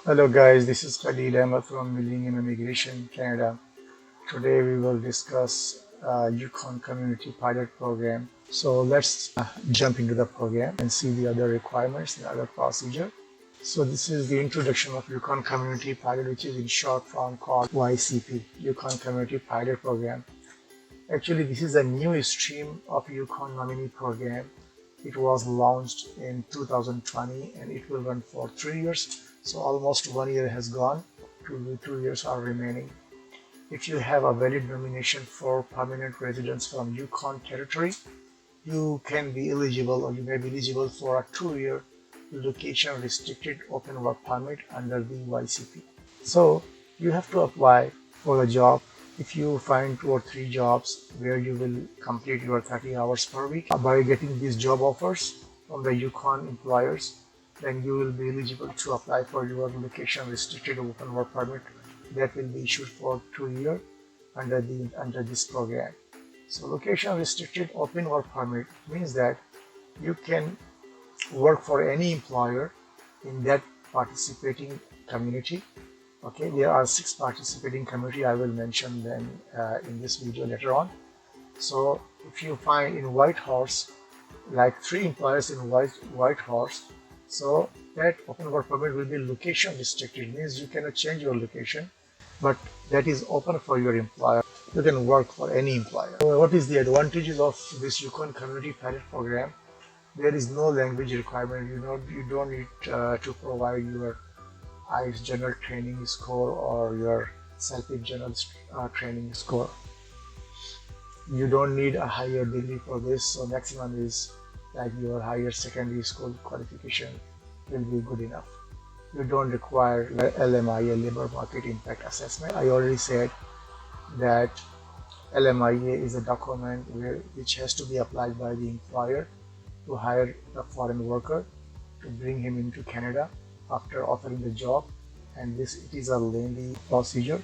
Hello guys, this is Khalil Ahmed from Millennium Immigration Canada. Today we will discuss Yukon Community Pilot Program. So let's jump into the program and see the other requirements, the other procedure. So this is the introduction of Yukon Community Pilot, which is in short form called YCP, Yukon Community Pilot Program. Actually, this is a new stream of Yukon nominee program. It was launched in 2020 and it will run for 3 years. So almost 1 year has gone, 2 years are remaining. If you have a valid nomination for permanent residence from Yukon territory, you can be eligible or you may be eligible for a 2 year location restricted open work permit under the YCP. So you have to apply for the job. If you find 2 or 3 jobs where you will complete your 30 hours per week by getting these job offers from the Yukon employers, then you will be eligible to apply for your location restricted open work permit that will be issued for 2 years under this program. So location restricted open work permit means that you can work for any employer in that participating community. Okay, there are 6 participating community. I will mention them in this video later on. So if you find in Whitehorse, like 3 employers in Whitehorse, so that open work permit will be location restricted, means you cannot change your location, but that is open for your employer. You can work for any employer. So what is the advantages of this Yukon Community Pilot Program? There is no language requirement. You don't need to provide your IELTS general training score or your CELPIP general training score. You don't need a higher degree for this, so maximum is like your higher secondary school qualification will be good enough. You don't require LMIA, labor market impact assessment. I already said that LMIA is a document which has to be applied by the employer to hire a foreign worker to bring him into Canada after offering the job, and it is a lengthy procedure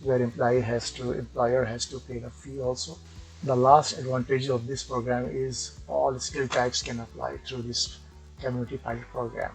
where employer has to pay the fee also. The last advantage of this program is all skill types can apply through this community pilot program.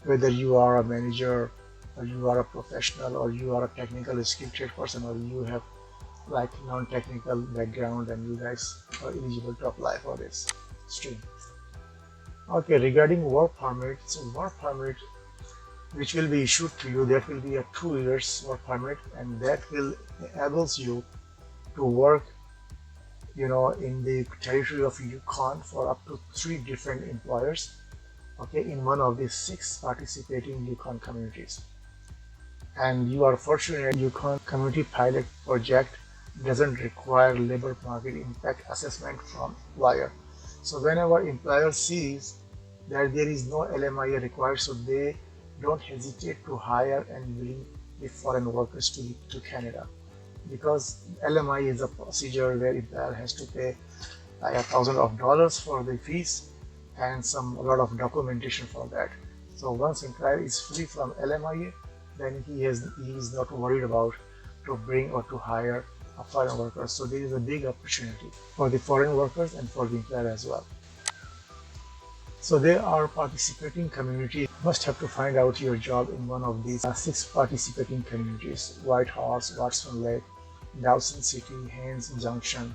Whether you are a manager or you are a professional or you are a technical skill trade person or you have like non-technical background, and you guys are eligible to apply for this stream. Okay, regarding work permit, so work permit which will be issued to you, that will be a 2 years work permit, and that will enables you to work in the territory of Yukon for up to 3 different employers, okay, in one of these 6 participating Yukon communities. And you are fortunate Yukon Community Pilot Project doesn't require labor market impact assessment from employer. So whenever employer sees that there is no LMIA required, so they don't hesitate to hire and bring the foreign workers to Canada, because LMIA is a procedure where employer has to pay like $1,000 for the fees and a lot of documentation for that. So once employer is free from LMIA, then he is not worried about to bring or to hire a foreign worker. So there is a big opportunity for the foreign workers and for the employer as well. So there are participating communities. You must have to find out your job in one of these 6 participating communities: Whitehorse, Watson Lake, Dawson City, Haines Junction,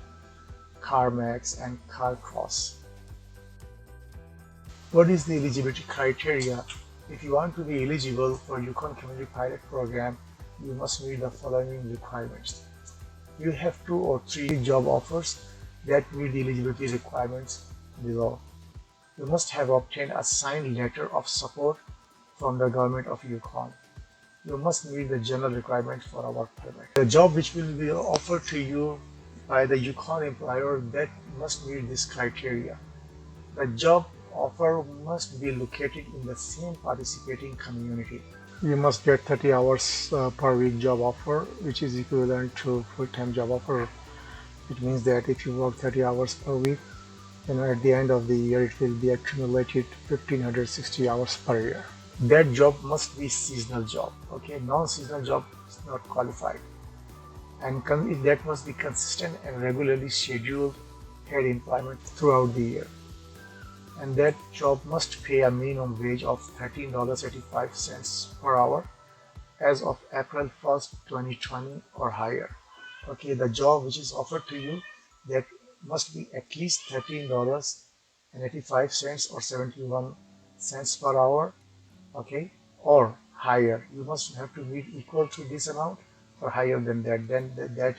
Carmax, and Carcross. What is the eligibility criteria? If you want to be eligible for Yukon Community Pilot Program, you must meet the following requirements. You have 2 or 3 job offers that meet the eligibility requirements below. You must have obtained a signed letter of support from the government of Yukon. You must meet the general requirements for a work permit. The job which will be offered to you by the Yukon employer, that must meet this criteria. The job offer must be located in the same participating community. You must get 30 hours per week job offer, which is equivalent to full-time job offer. It means that if you work 30 hours per week, then at the end of the year it will be accumulated 1,560 hours per year. That job must be seasonal job. Okay, non-seasonal job is not qualified, and that must be consistent and regularly scheduled paid employment throughout the year. and that job must pay a minimum wage of $13.85 per hour as of April 1st, 2020 or higher. Okay, the job which is offered to you, that must be at least $13.85 or 71 cents per hour, okay, or higher. You must have to meet equal to this amount or higher than that. Then that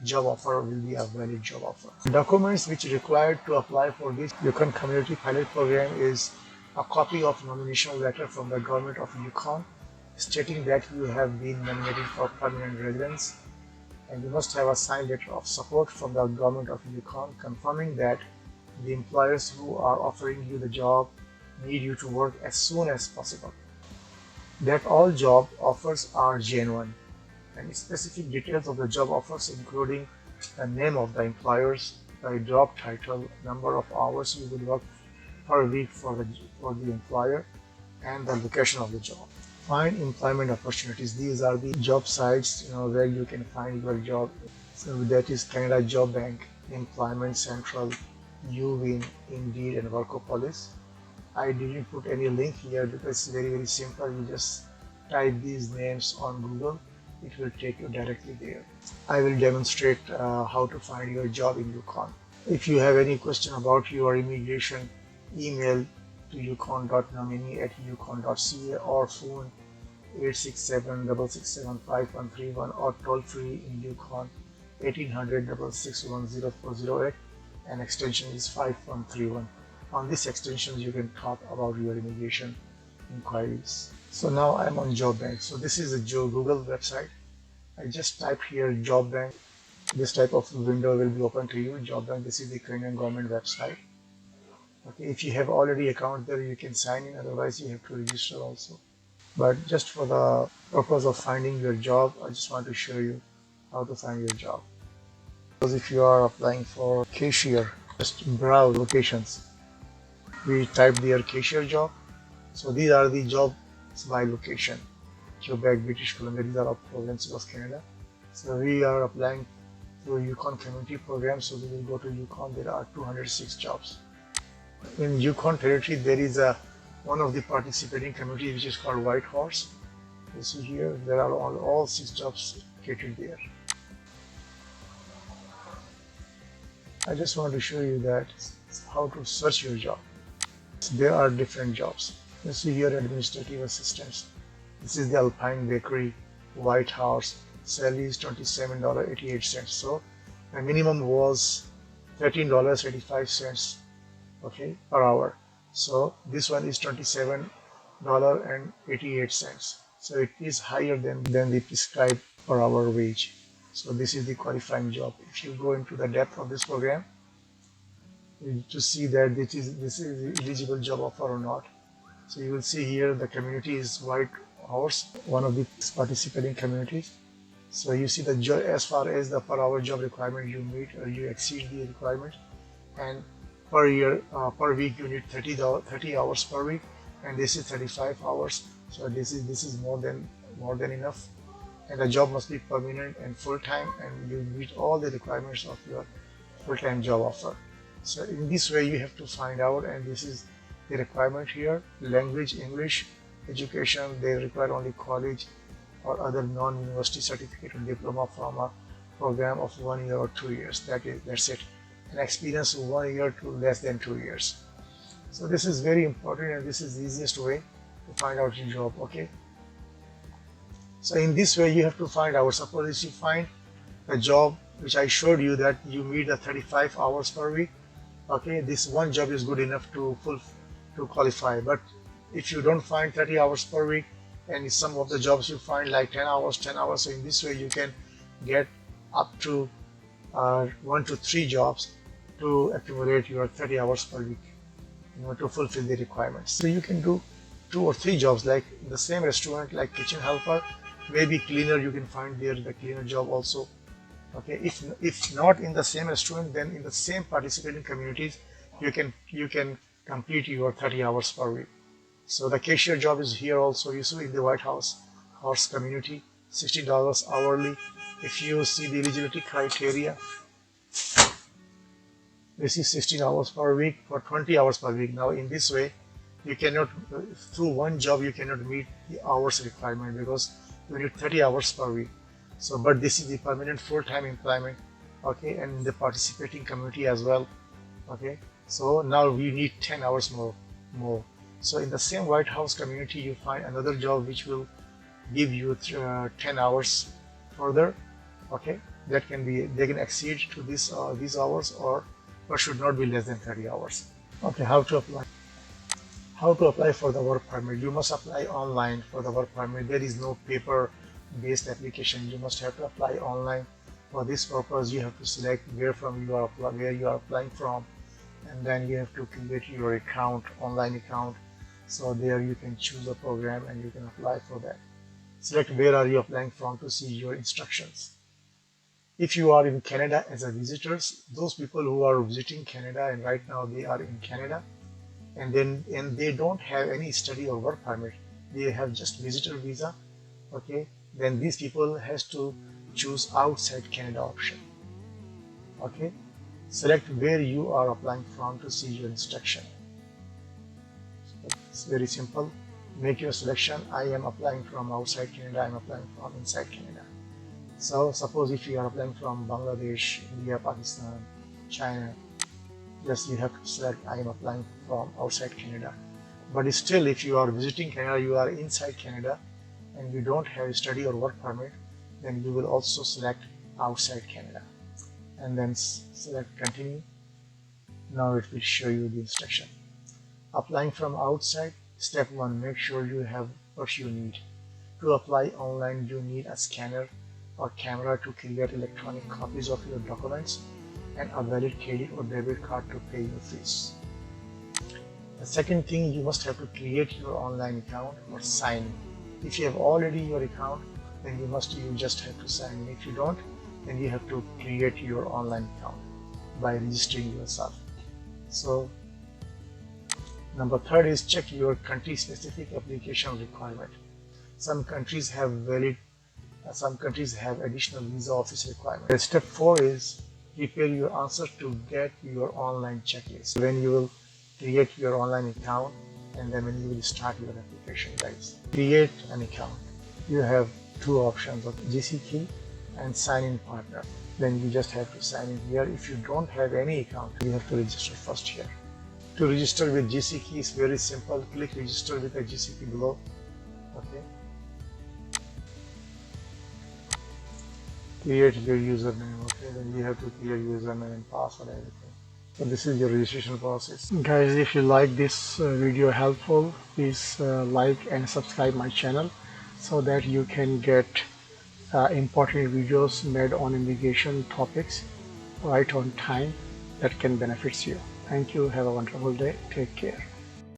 job offer will be a valid job offer. Documents which required to apply for this Yukon Community Pilot Program is a copy of nomination letter from the government of Yukon stating that you have been nominated for permanent residence, and you must have a signed letter of support from the government of Yukon confirming that the employers who are offering you the job need you to work as soon as possible, that all job offers are genuine, and specific details of the job offers including the name of the employers, the job title, number of hours you will work per week for the employer, and the location of the job. Find employment opportunities. These are the job sites where you can find your job. So that is Canada Job Bank, Employment Central, UWin, Indeed, and Workopolis. I didn't put any link here because it's very simple. You just type these names on Google. It will take you directly there. I will demonstrate how to find your job in Yukon. If you have any question about your immigration, email to yukon.nominee@yukon.ca or phone 867-667-5131 or toll free in Yukon 1800-661-0408, and extension is 5131. On this extension you can talk about your immigration inquiries. So now I'm on Job Bank. So this is a Google website. I just type here Job Bank. This type of window will be open to you. Job Bank, this is the Canadian government website. Okay, if you have already account there, you can sign in, otherwise you have to register also. But just for the purpose of finding your job, I just want to show you how to find your job. Because if you are applying for cashier, just browse locations. We type their cashier job. So these are the jobs by location. Quebec, British Columbia, these are all provinces of Canada. So we are applying through Yukon Community Program, so we will go to Yukon. There are 206 jobs. In Yukon territory, there is one of the participating communities which is called White Horse. You see here, there are all 6 jobs located there. I just want to show you that how to search your job. There are different jobs. You see here, administrative assistants. This is the Alpine Bakery, White House. Salary is $27.88. So the minimum was $13.85. Okay, per hour. So this one is $27.88. So it is higher than the prescribed per hour wage. So this is the qualifying job. If you go into the depth of this program, to see that this is eligible job offer or not. So you will see here the community is White Horse, one of the participating communities. So you see the job, as far as the per hour job requirement you meet or you exceed the requirement, and per week you need 30 hours per week, and this is 35 hours. So this is more than enough, and the job must be permanent and full-time, and you meet all the requirements of your full-time job offer. So in this way you have to find out, and this is the requirement here. Language, English, education, they require only college or other non-university certificate or diploma from a program of 1 year or 2 years. That's it. An experience of 1 year to less than 2 years. So this is very important, and this is the easiest way to find out your job. Okay. So in this way you have to find out. Suppose if you find a job which I showed you that you meet the 35 hours per week. Okay, this one job is good enough to qualify. But if you don't find 30 hours per week, and some of the jobs you find like 10 hours, so in this way you can get up to 1 to 3 jobs to accumulate your 30 hours per week, to fulfill the requirements. So you can do 2 or 3 jobs, like in the same restaurant, like kitchen helper, maybe cleaner, you can find there the cleaner job also. Okay, if not in the same restaurant, then in the same participating communities, you can complete your 30 hours per week. So the cashier job is here also. You see in the White Horse community, $60 hourly. If you see the eligibility criteria, This is 16 hours per week for 20 hours per week. Now in this way, you cannot, through one job, you cannot meet the hours requirement because you need 30 hours per week. So, but this is the permanent full-time employment, okay, and the participating community as well, okay. So now we need 10 hours more. So in the same White House community, you find another job which will give you 10 hours further, okay. That can be, they can exceed to this these hours, or but should not be less than 30 hours. Okay, how to apply? How to apply for the work permit? You must apply online for the work permit. There is no paper-based application. You must have to apply online. For this purpose, you have to select where you are applying from, and then you have to create your account, online account. So there you can choose a program and you can apply for that. Select where are you applying from to see your instructions. If you are in Canada as a visitor, those people who are visiting Canada and right now they are in Canada, and they don't have any study or work permit, they have just visitor visa, okay, then these people has to choose outside Canada option, okay. Select where you are applying from to see your instruction. So it's very simple. Make your selection. I am applying from outside Canada, I am applying from inside Canada. So suppose if you are applying from Bangladesh, India, Pakistan, China, yes, you have to select I am applying from outside Canada. But still, if you are visiting Canada, you are inside Canada and you don't have a study or work permit, then you will also select outside Canada and then select continue. Now it will show you the instruction. Applying from outside, step 1, make sure you have what you need. To apply online, you need a scanner or camera to create electronic copies of your documents and a valid credit or debit card to pay your fees. The second thing, you must have to create your online account or sign in. If you have already your account, then you just have to sign in. If you don't, then you have to create your online account by registering yourself. So number 3 is check your country specific application requirement. Some countries have additional visa office requirements. Step 4 is prepare your answer to get your online checklist. When you will create your online account and then when you will start your application, guys. Create an account. You have 2 options of GCK and sign in partner. Then you just have to sign in here. If you don't have any account, you have to register first here. To register with GCK is very simple. Click register with a GCK below. Okay. Create your username. Okay, then you have to create username and password, everything. So this is your registration process. Guys, if you like this video helpful, please like and subscribe my channel so that you can get important videos made on immigration topics right on time that can benefit you. Thank you. Have a wonderful day. Take care.